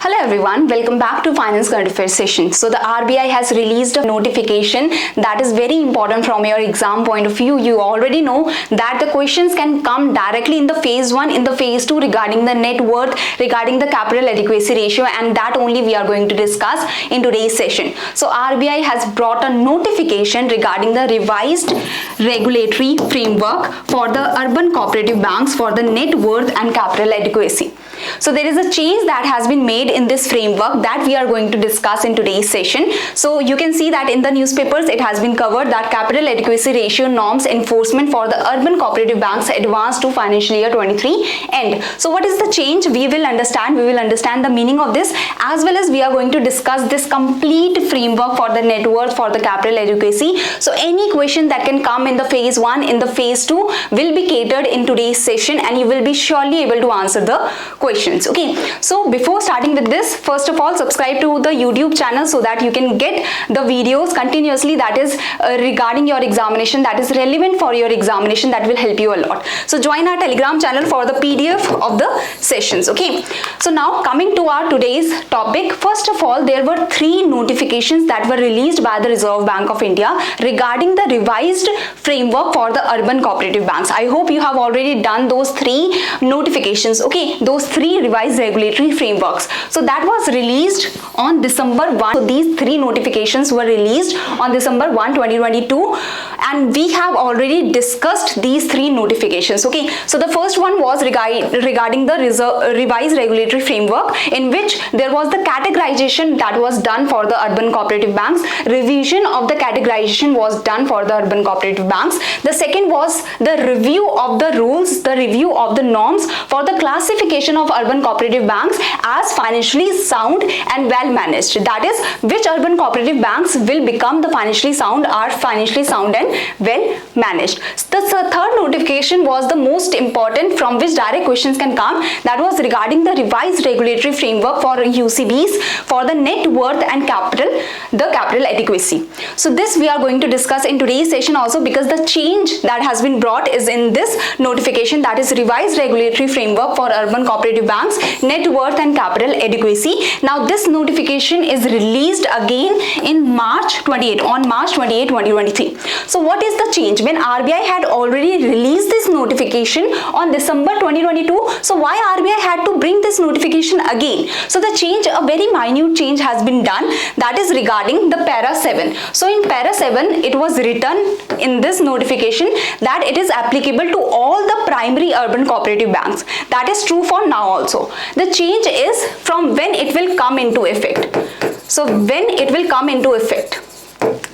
Hello everyone, welcome back to Finance Current Affairs session. So the RBI has released a notification that is very important from your exam point of view. You already know that the questions can come directly in the phase 1, in the phase 2 regarding the net worth, regarding the capital adequacy ratio, and that only we are going to discuss in today's session. So RBI has brought a notification regarding the revised regulatory framework for the urban cooperative banks for the net worth and capital adequacy. So there is a change that has been made in this framework that we are going to discuss in today's session. So you can see that in the newspapers it has been covered that capital adequacy ratio norms enforcement for the urban cooperative banks advanced to financial year 23 end. So what is the change? We will understand the meaning of this, as well as we are going to discuss this complete framework for the net worth, for the capital adequacy. So any question that can come in the phase 1, in the phase 2 will be catered in today's session, and you will be surely able to answer the questions. Okay, so before starting with this, first of all, subscribe to the YouTube channel so that you can get the videos continuously that is regarding your examination, that is relevant for your examination, that will help you a lot. So join our Telegram channel for the PDF of the sessions. Okay, so now coming to our today's topic, first of all, there were 3 notifications that were released by the Reserve Bank of India regarding the revised framework for the urban cooperative banks. I hope you have already done those 3 notifications. Okay, those 3 revised regulatory frameworks. So that was released on December 1. So these 3 notifications were released on December 1, 2022, and we have already discussed these 3 notifications. Okay, so the first one was regarding the revised regulatory framework, in which there was the categorization that was done for the urban cooperative banks. Revision of the categorization was done for the urban cooperative banks. The second was the review of the rules, the review of the norms for the classification of urban cooperative banks as financially sound and well managed. That is, which urban cooperative banks will become the financially sound, are financially sound and well managed. The third notification was the most important, from which direct questions can come. That was regarding the revised regulatory framework for UCBs for the net worth and the capital adequacy. So this we are going to discuss in today's session also, because the change that has been brought is in this notification, that is revised regulatory framework for urban cooperative banks, net worth and capital adequacy. Now this notification is released again in March 28, 2023. So what is the change? When RBI had already released this notification on December 2022, so why RBI had to bring this notification again? So the change, a very minute change has been done, that is regarding the para 7. So in para 7 it was written in this notification that it is applicable to all the primary urban cooperative banks. That is true for now also. The change is from when it will come into effect. So when it will come into effect.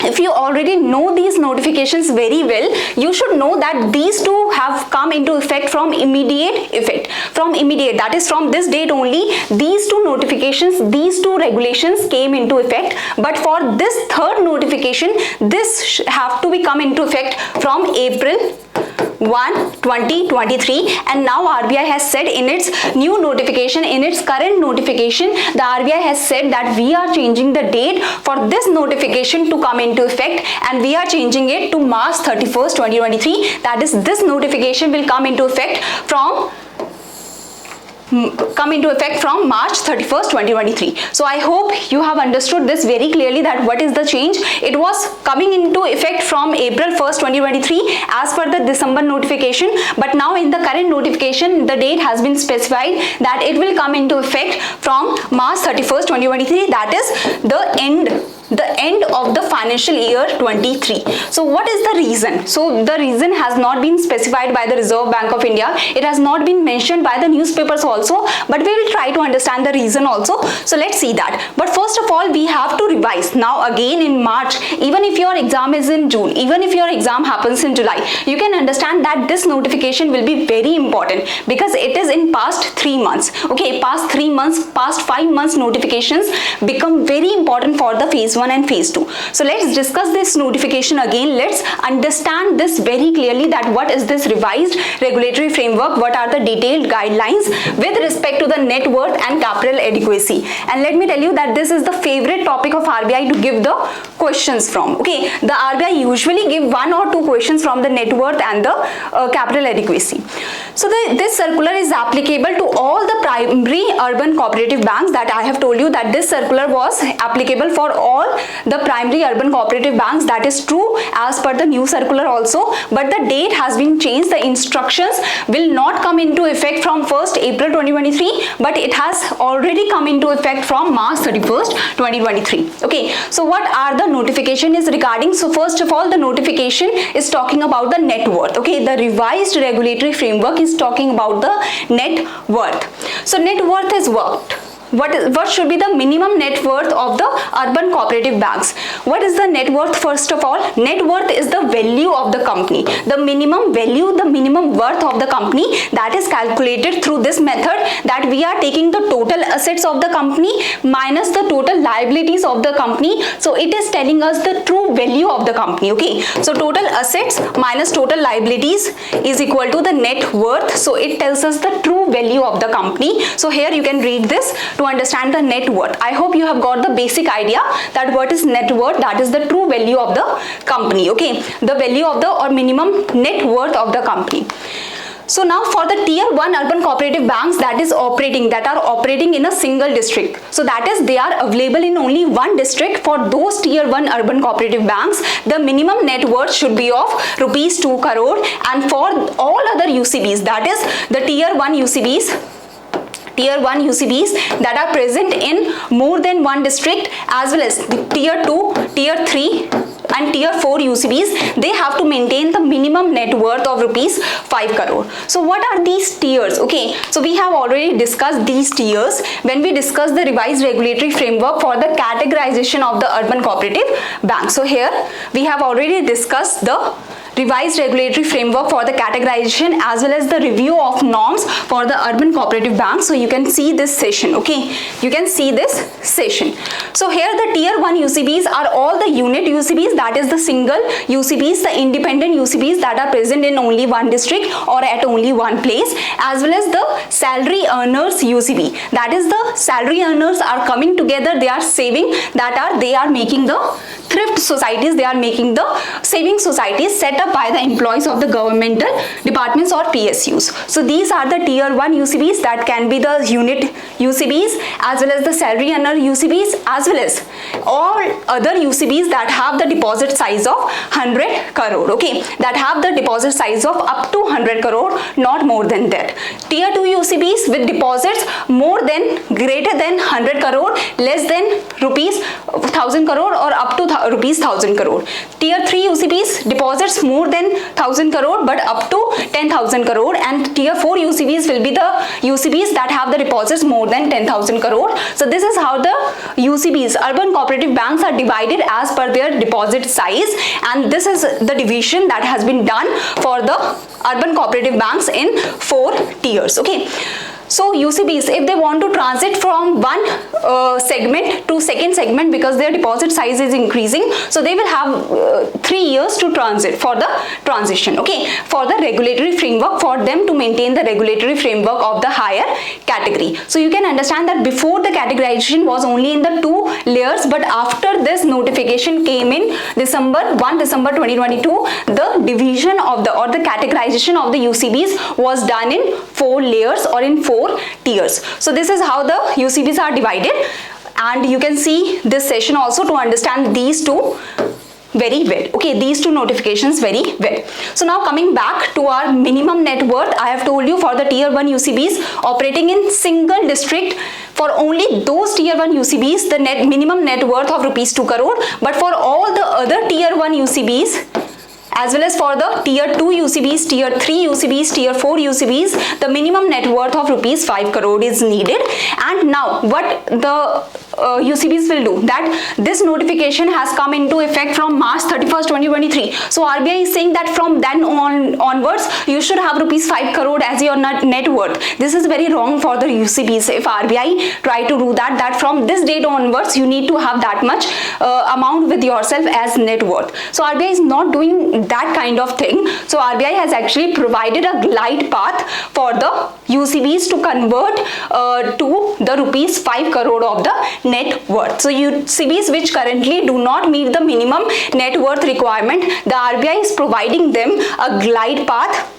If you already know these notifications very well, you should know that these 2 have come into effect from immediate effect. From immediate, that is from this date only, these 2 notifications, these 2 regulations came into effect. But for this third notification, this have to be come into effect from April 1, 2023, and now RBI has said in its new notification, in its current notification, the RBI has said that we are changing the date for this notification to come into effect, and we are changing it to March 31st, 2023. That is, this notification will come into effect from March 31st, 2023. So I hope you have understood this very clearly, that what is the change. It was coming into effect from April 1st, 2023 as per the December notification, but now in the current notification the date has been specified that it will come into effect from March 31st, 2023. That is the end of the financial year 23. So what is the reason? So the reason has not been specified by the Reserve Bank of India. It has not been mentioned by the newspapers also, but we will try to understand the reason also. So let's see that. But first of all, we have to revise. Now again in March, even if your exam is in June, even if your exam happens in July, you can understand that this notification will be very important, because it is in past 3 months. Okay, past 3 months, past 5 months notifications become very important for the phase 1 and phase 2. So let's discuss this notification again. Let's understand this very clearly, that what is this revised regulatory framework, what are the detailed guidelines with respect to the net worth and capital adequacy. And let me tell you that this is the favorite topic of RBI to give the questions from. Okay, the RBI usually give 1 or 2 questions from the net worth and the capital adequacy. So this circular is applicable to all the primary urban cooperative banks. That I have told you that this circular was applicable for all the primary urban cooperative banks. That is true as per the new circular also, but the date has been changed. The instructions will not come into effect from 1st April 2023, but it has already come into effect from March 31st 2023. Okay, so what are the notification is regarding? So first of all, the notification is talking about the net worth. Okay, the revised regulatory framework is talking about the net worth. So net worth is what should be the minimum net worth of the urban cooperative banks? What is the net worth? First of all, net worth is the value of the company, the minimum value, the minimum worth of the company, that is calculated through this method, that we are taking the total assets of the company minus the total liabilities of the company. So it is telling us the true value of the company. Okay, so total assets minus total liabilities is equal to the net worth. So it tells us the true value of the company. So here you can read this to understand the net worth. I hope you have got the basic idea that what is net worth, that is the true value of the company. Okay, the value of the or minimum net worth of the company. So now for the tier 1 urban cooperative banks that are operating in a single district, so that is they are available in only one district. For those tier 1 urban cooperative banks, the minimum net worth should be of rupees 2 crore, and for all other UCBs, that is the tier 1 UCBs that are present in more than one district, as well as the tier 2, tier 3 and tier 4 UCBs, they have to maintain the minimum net worth of rupees 5 crore. So what are these tiers? Okay, so we have already discussed these tiers when we discussed the revised regulatory framework for the categorization of the urban cooperative bank. So here we have already discussed the revised regulatory framework for the categorization as well as the review of norms for the urban cooperative banks. So you can see this session. Okay, you can see this session. So here the tier 1 UCBs are all the unit UCBs, that is the single UCBs, the independent UCBs that are present in only one district or at only one place, as well as the salary earners UCB, that is the salary earners are coming together, they are saving, they are making the thrift societies, they are making the saving societies set up by the employees of the governmental departments or PSUs. So these are the tier 1 UCBs, that can be the unit UCBs as well as the salary earner UCBs as well as all other UCBs that have the deposit size of 100 crore. Okay, that have the deposit size of up to 100 crore, not more than that. Tier 2 UCBs with deposits greater than 100 crore, less than rupees 1000 crore or up to rupees 1000 crore. Tier 3 UCBs deposits more than 1000 crore but up to 10,000 crore, and tier 4 UCBs will be the UCBs that have the deposits more than 10,000 crore. So this is how the UCBs, urban cooperative banks, are divided as per their deposit size, and this is the division that has been done for the urban cooperative banks in 4 tiers. Okay, so UCBs, if they want to transit from one segment to second segment because their deposit size is increasing, so they will have 3 years to transit for the transition. Okay, for the regulatory framework, for them to maintain the regulatory framework of the higher category. So you can understand that before the categorization was only in the 2 layers, but after this notification came in December 2022, the division of the categorization of the UCBs was done in 4 layers or in 4 tiers. So this is how the UCBs are divided, and you can see this session also to understand these two very well. Okay, these 2 notifications very well. So now coming back to our minimum net worth, I have told you for the tier 1 UCBs operating in single district, for only those tier 1 UCBs the minimum net worth of rupees 2 crore, but for all the other tier 1 UCBs as well as for the tier 2 UCBs, tier 3 UCBs, tier 4 UCBs, the minimum net worth of rupees 5 crore is needed. And now what the UCBs will do, that this notification has come into effect from March 31st 2023. So RBI is saying that from then onwards you should have rupees 5 crore as your net worth. This is very wrong for the UCBs. If RBI try to do that from this date onwards you need to have that much amount with yourself as net worth. So RBI is not doing that kind of thing. So RBI has actually provided a glide path for the UCBs to convert to the rupees 5 crore of the net worth. So UCBs which currently do not meet the minimum net worth requirement, the RBI is providing them a glide path,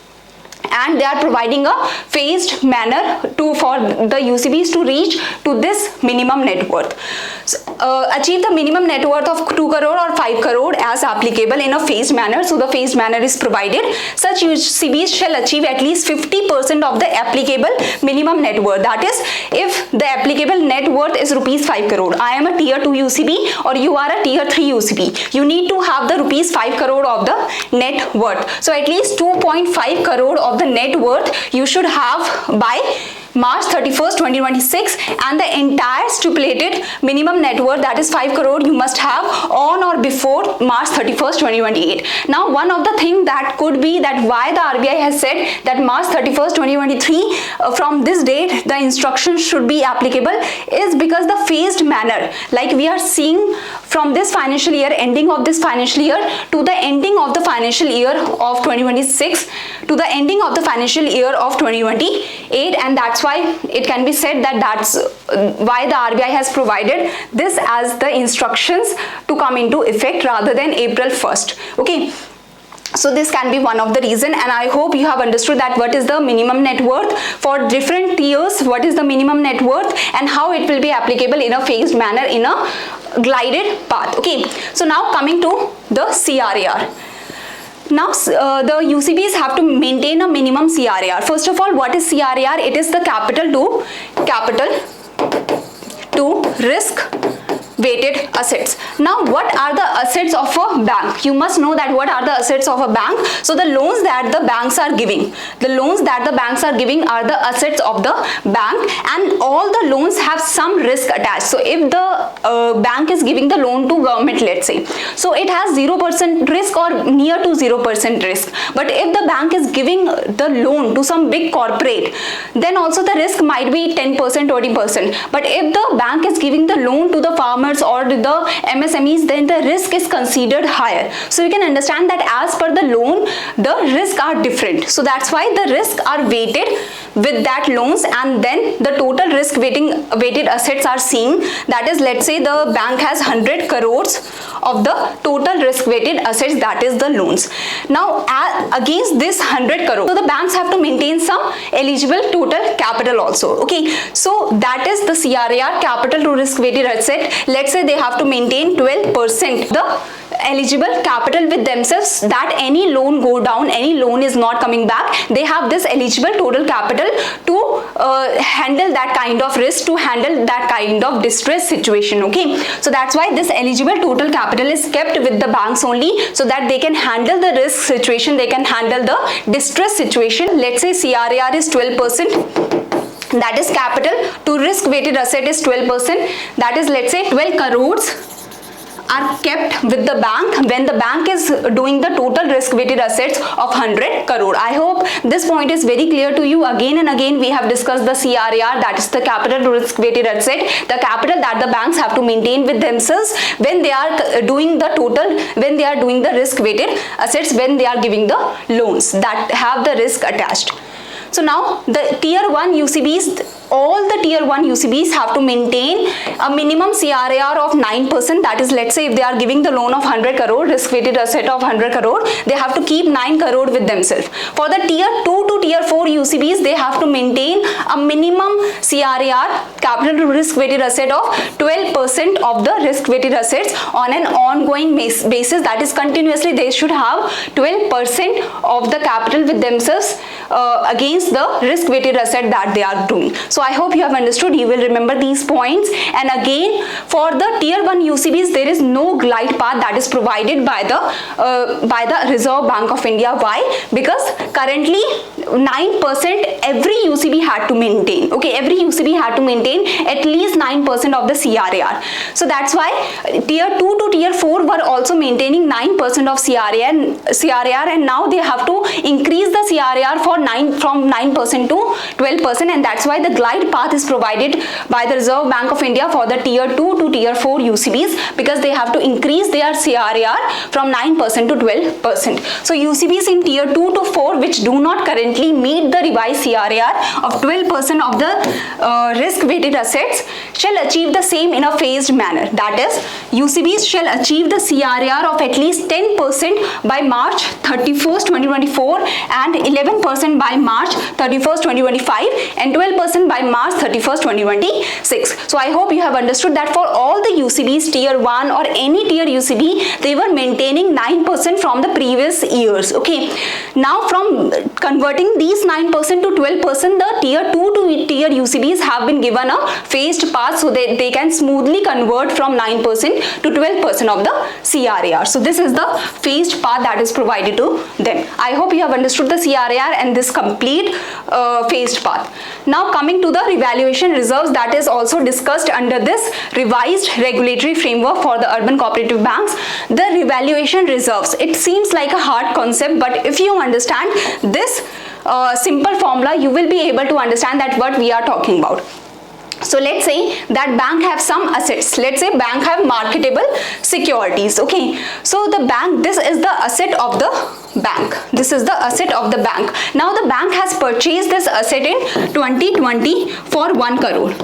and they are providing a phased manner for the UCBs to reach to this minimum net worth. So, achieve the minimum net worth of 2 crore or 5 crore as applicable in a phased manner. So the phased manner is provided. Such UCBs shall achieve at least 50% of the applicable minimum net worth. That is, if the applicable net worth is rupees 5 crore, I am a tier 2 UCB or you are a tier 3 UCB, you need to have the rupees 5 crore of the net worth. So at least 2.5 crore of the net worth you should have by March 31st, 2026, and the entire stipulated minimum net worth, that is 5 crore, you must have on or before March 31st, 2028. Now, one of the things that could be that why the RBI has said that March 31st, 2023, from this date, the instructions should be applicable is because the phased manner, like we are seeing from this financial year, ending of this financial year to the ending of the financial year of 2026 to the ending of the financial year of 2028, and that's why it can be said that that's why the RBI has provided this as the instructions to come into effect rather than April 1st. Okay. So this can be one of the reason, and I hope you have understood that what is the minimum net worth for different tiers, what is the minimum net worth and how it will be applicable in a phased manner in a glided path. Okay. So now coming to the CRAR. Now the UCBs have to maintain a minimum CRAR. First of all, what is CRAR? It is the capital to risk weighted assets. Now what are the assets of a bank? You must know that what are the assets of a bank. So the loans that the banks are giving, are the assets of the bank, and all the loans have some risk attached. So if the bank is giving the loan to government, let's say, so it has 0% risk or near to 0% risk. But if the bank is giving the loan to some big corporate, then also the risk might be 10%, 20%. But if the bank is giving the loan to the farmers or the MSMEs, then the risk is considered higher. So you can understand that as per the loan, the risks are different. So that's why the risks are weighted with that loans, and then the total risk weighted assets are seen. That is, let's say the bank has 100 crores of the total risk weighted assets, that is the loans. Now against this 100 crore, so the banks have to maintain some eligible total capital also. Okay, so that is the CRAR, capital to risk weighted asset. Let's say they have to maintain 12% the eligible capital with themselves, that any loan go down, any loan is not coming back, they have this eligible total capital to handle that kind of risk, to handle that kind of distress situation. Okay, so that's why this eligible total capital is kept with the banks only, so that they can handle the risk situation, they can handle the distress situation. Let's say CRAR is 12%, that is capital to risk weighted asset is 12%, that is, let's say 12 crores are kept with the bank when the bank is doing the total risk weighted assets of 100 crore. I hope this point is very clear to you. Again and again we have discussed the CRAR, that is the capital to risk weighted asset, the capital that the banks have to maintain with themselves when they are doing the total, when they are doing the risk weighted assets, when they are giving the loans that have the risk attached. So now the tier 1 UCBs, all the tier 1 UCBs have to maintain a minimum CRAR of 9%. That is, let's say if they are giving the loan of 100 crore, risk weighted asset of 100 crore, they have to keep 9 crore with themselves. For the tier 2 to tier 4 UCBs, they have to maintain a minimum CRAR, capital to risk weighted asset of 12% of the risk weighted assets on an ongoing basis. That is, continuously they should have 12% of the capital with themselves against the risk weighted asset that they are doing. So I hope you have understood, you will remember these points. And again, for the tier 1 UCBs, there is no glide path that is provided by the Reserve Bank of India. Why? Because currently 9% every UCB had to maintain. Okay, every UCB had to maintain at least 9% of the CRAR. So that's why tier 2 to tier 4 were also maintaining 9% of CRAR, and now they have to increase the CRAR for from 9% to 12%, and that's why the glide path is provided by the Reserve Bank of India for the tier 2 to tier 4 UCBs, because they have to increase their CRAR from 9% to 12%. So UCBs in tier 2 to 4 which do not currently meet the revised CRAR of 12% of the risk weighted assets shall achieve the same in a phased manner. That is, UCBs shall achieve the CRAR of at least 10% by March 31st, 2024, and 11% by March 31st, 2025, and 12% by March 31st, 2026. So I hope you have understood that for all the UCBs, tier 1 or any tier UCB, they were maintaining 9% from the previous years. Okay, now from converting these 9% to 12%, the tier 2 to tier UCBs have been given a phased path so that they can smoothly convert from 9% to 12% of the CRAR. So this is the phased path that is provided to them. I hope you have understood the CRAR and this complete phased path. Now coming to the revaluation reserves, that is also discussed under this revised regulatory framework for the urban cooperative banks. The revaluation reserves, it seems like a hard concept, but if you understand this simple formula, you will be able to understand that what we are talking about. So let's say that bank have some assets. Let's say bank have marketable securities. Okay, so the bank, this is the asset of the bank. This is the asset of the bank. Now the bank has purchased this asset in 2020 for 1 crore.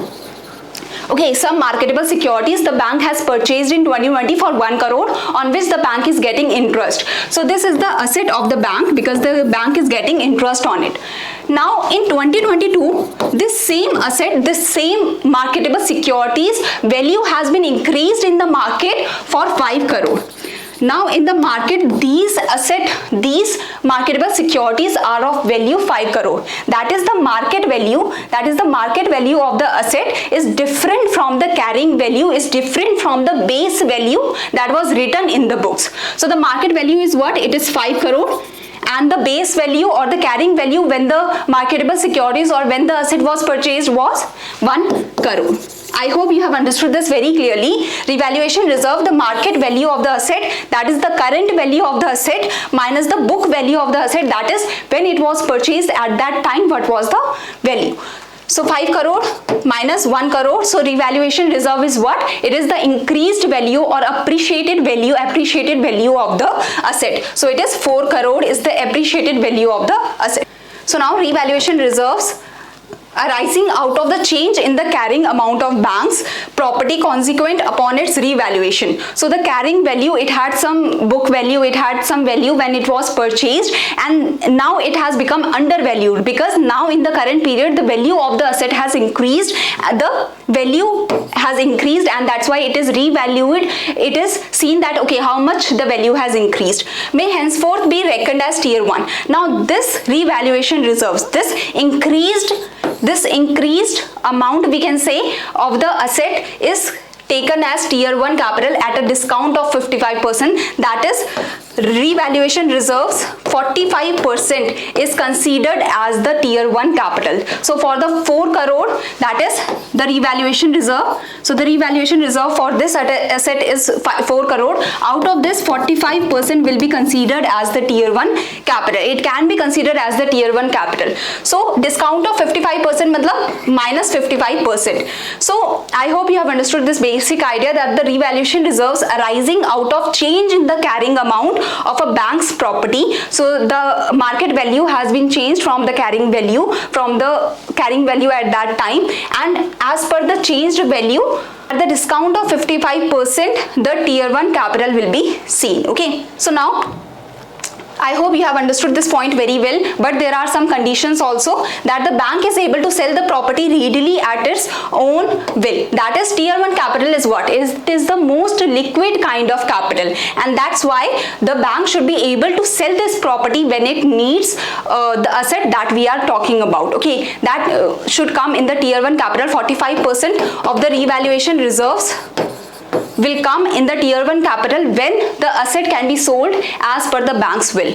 Okay, some marketable securities the bank has purchased in 2020 for 1 crore, on which the bank is getting interest. So this is the asset of the bank because the bank is getting interest on it. Now in 2022, this same asset, this same marketable securities value has been increased in the market for 5 crore. Now in the market, these marketable securities are of value 5 crore. That is the market value. That is the market value of the asset is different from the carrying value, is different from the base value that was written in the books. So the market value is what? It is 5 crore. And the base value or the carrying value when the marketable securities or when the asset was purchased was 1 crore. I hope you have understood this very clearly. Revaluation reserve, the market value of the asset, that is the current value of the asset minus the book value of the asset, that is when it was purchased at that time, what was the value. So 5 crore minus 1 crore. So revaluation reserve is what? It is the increased value or appreciated value of the asset. So it is 4 crore is the appreciated value of the asset. So now revaluation reserves arising out of the change in the carrying amount of bank's property consequent upon its revaluation. So the carrying value, it had some book value, it had some value when it was purchased, and now it has become undervalued because now in the current period the value of the asset has increased, the value has increased, and that's why it is revalued. It is seen that okay, how much the value has increased, may henceforth be reckoned as tier 1. Now this revaluation reserves, this increased amount, we can say, of the asset is taken as tier 1 capital at a discount of 55%. That is, revaluation reserves 45% is considered as the tier 1 capital. So for the 4 crore, that is the revaluation reserve. So the revaluation reserve for this asset is 4 crore. Out of this, 45% will be considered as the tier 1 capital. It can be considered as the tier 1 capital. So discount of 55% matlab minus 55%. So I hope you have understood this basic idea that the revaluation reserves arising out of change in the carrying amount of a bank's property. So the market value has been changed from the carrying value at that time, and as per the changed value, at the discount of 55%, the tier 1 capital will be seen. Okay, so now I hope you have understood this point very well, but there are some conditions also that the bank is able to sell the property readily at its own will. That is, tier 1 capital is what? It is the most liquid kind of capital, and that's why the bank should be able to sell this property when it needs the asset that we are talking about. Okay, that should come in the tier 1 capital. 45% of the revaluation reserves will come in the tier 1 capital when the asset can be sold as per the bank's will.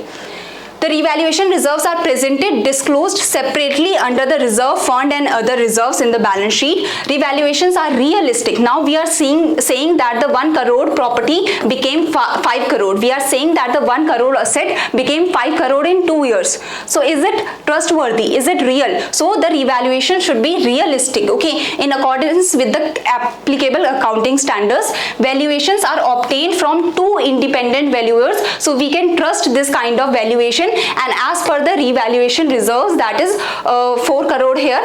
The revaluation reserves are presented disclosed separately under the reserve fund and other reserves in the balance sheet. Revaluations are realistic. Now we are saying that the 1 crore property became 5 crore. We are saying that the 1 crore asset became 5 crore in 2 years. So is it trustworthy? Is it real? So the revaluation should be realistic, okay? In accordance with the applicable accounting standards, valuations are obtained from 2 independent valuers, so we can trust this kind of valuation. And as per the revaluation reserves, that is 4 crore here,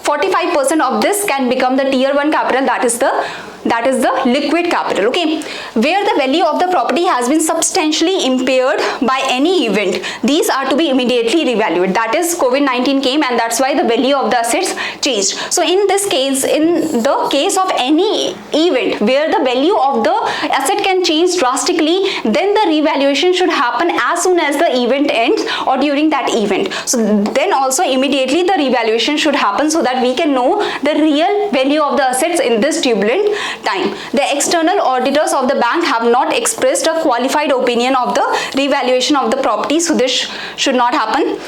45% of this can become the tier 1 capital, that is the liquid capital, okay? Where the value of the property has been substantially impaired by any event, these are to be immediately revalued. That is, COVID-19 came and that's why the value of the assets changed. So in this case, in the case of any event where the value of the asset can change drastically, then the revaluation should happen as soon as the event ends or during that event. So then also immediately the revaluation should happen so that we can know the real value of the assets in this turbulent time. The external auditors of the bank have not expressed a qualified opinion of the revaluation of the property, so this should not happen.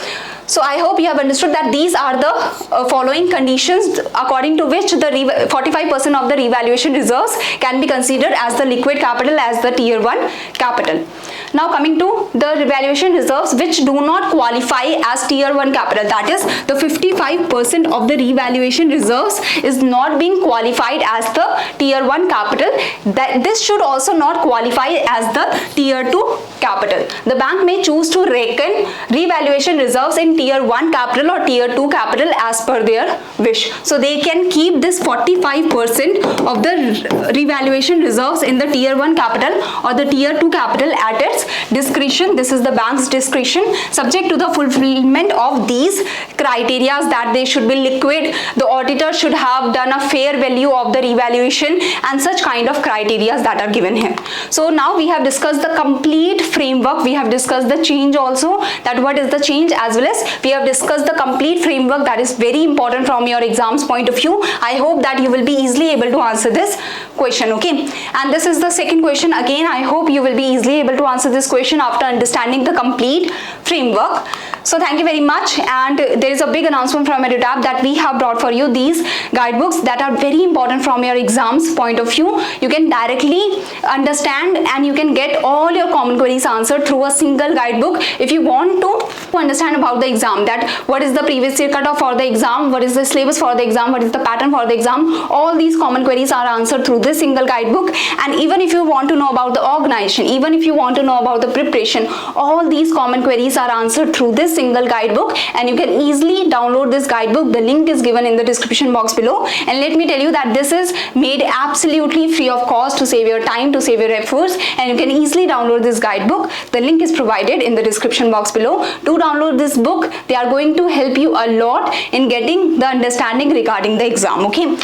So I hope you have understood that these are the following conditions according to which the 45% of the revaluation reserves can be considered as the liquid capital, as the tier 1 capital. Now coming to the revaluation reserves which do not qualify as tier 1 capital, that is the 55% of the revaluation reserves is not being qualified as the tier 1 capital. That this should also not qualify as the tier 2 capital. The bank may choose to reckon revaluation reserves in tier 1 capital or tier 2 capital as per their wish. So they can keep this 45% of the revaluation reserves in the tier 1 capital or the tier 2 capital at its discretion. This is the bank's discretion, subject to the fulfillment of these criteria, that they should be liquid, the auditor should have done a fair value of the revaluation, and such kind of criteria that are given here. So now we have discussed the complete framework, we have discussed the change also, that what is the change, as well as we have discussed the complete framework that is very important from your exams point of view. I hope that you will be easily able to answer this question, okay? And this is the second question. Again, I hope you will be easily able to answer this question after understanding the complete framework. So thank you very much, and there is a big announcement from EduTap that we have brought for you these guidebooks that are very important from your exams point of view. You can directly understand and you can get all your common queries answered through a single guidebook. If you want to understand about the exam, that what is the previous year cutoff for the exam, what is the syllabus for the exam, what is the pattern for the exam, all these common queries are answered through this single guidebook. And even if you want to know about the organization, even if you want to know about the preparation, all these common queries are answered through this single guidebook, and you can easily download this guidebook. The link is given in the description box below, and let me tell you that this is made absolutely free of cost to save your time, to save your efforts, and you can easily download this guidebook. The link is provided in the description box below. Do download this book. They are going to help you a lot in getting the understanding regarding the exam, okay?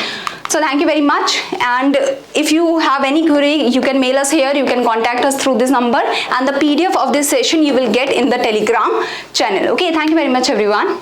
So thank you very much, and if you have any query, you can mail us here, you can contact us through this number, and the PDF of this session you will get in the Telegram channel, okay? Thank you very much everyone.